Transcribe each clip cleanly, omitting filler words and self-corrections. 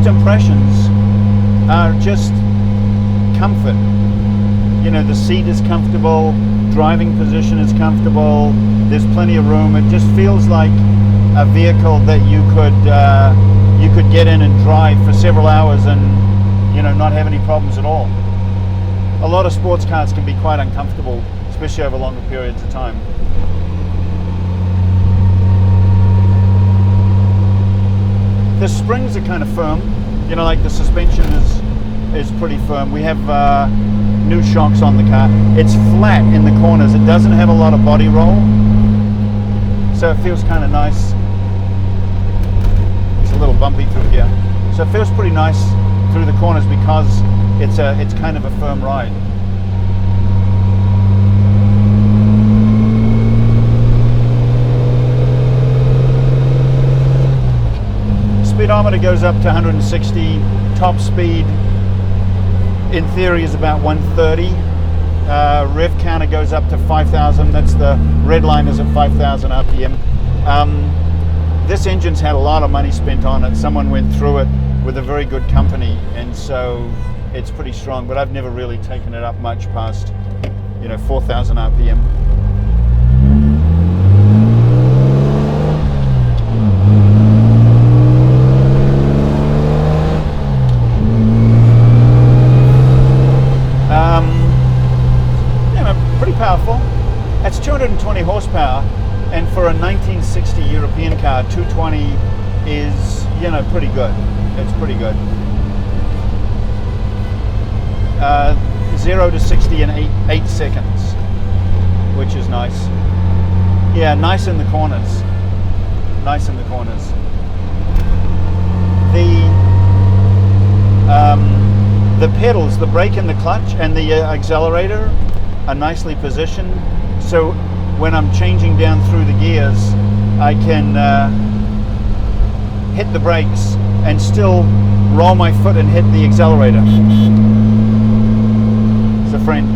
impressions are just comfort. You know, the seat is comfortable, driving position is comfortable, there's plenty of room. It just feels like a vehicle that you could get in and drive for several hours and, you know, not have any problems at all. A lot of sports cars can be quite uncomfortable, especially over longer periods of time. The springs are kind of firm, you know, like the suspension is pretty firm. We have new shocks on the car. It's flat in the corners. It doesn't have a lot of body roll, so it feels kind of nice. It's a little bumpy through here, so it feels pretty nice through the corners because it's kind of a firm ride. Speedometer goes up to 160. Top speed in theory is about 130. Rev counter goes up to 5,000. That's the red line is at 5,000 RPM. This engine's had a lot of money spent on it. Someone went through it with a very good company, and so it's pretty strong, but I've never really taken it up much past, you know, 4,000 RPM. Pretty powerful. It's 220 horsepower, and for a 1960 European car, 220 is, you know, pretty good. It's pretty good. 0 to 60 in 8 seconds, which is nice. Yeah, nice in the corners. Nice in the corners. The pedals, the brake and the clutch and the accelerator are nicely positioned, so when I'm changing down through the gears, I can hit the brakes and still roll my foot and hit the accelerator. It's a friend.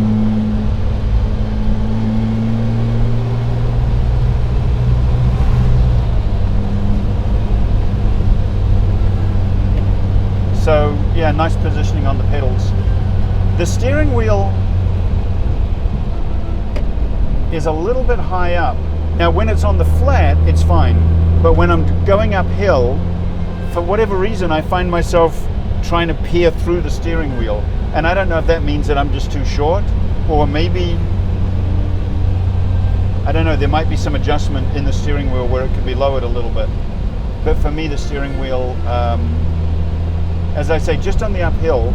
So yeah, nice positioning on the pedals. The steering wheel is a little bit high up. Now when it's on the flat, it's fine, but when I'm going uphill, for whatever reason, I find myself trying to peer through the steering wheel, and I don't know if that means that I'm just too short, or maybe, I don't know, there might be some adjustment in the steering wheel where it could be lowered a little bit. But for me, the steering wheel, as I say, just on the uphill,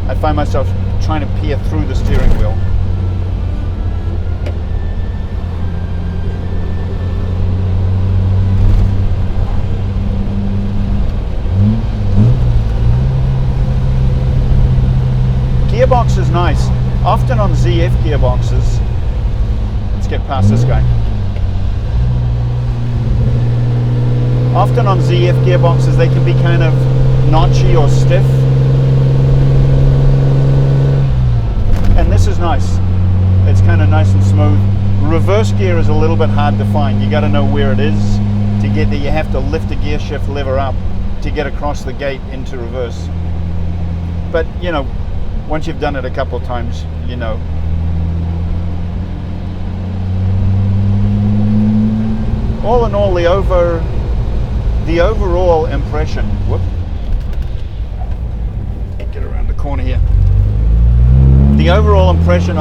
I find myself trying to peer through the steering wheel. Gearbox is nice. Often on ZF gearboxes, let's get past this guy. Often on ZF gearboxes, they can be kind of notchy or stiff. And this is nice. It's kind of nice and smooth. Reverse gear is a little bit hard to find. You got to know where it is to get there. You have to lift the gear shift lever up to get across the gate into reverse. But, you know, once you've done it a couple of times, you know. All in all, the overall impression, get around the corner here. The overall impression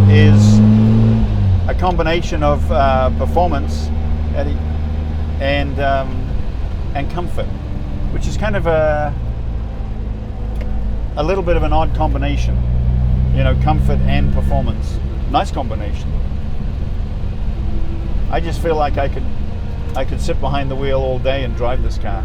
is a combination of performance and comfort, which is kind of a little bit of an odd combination, you know, comfort and performance. Nice combination. I just feel like I could sit behind the wheel all day and drive this car.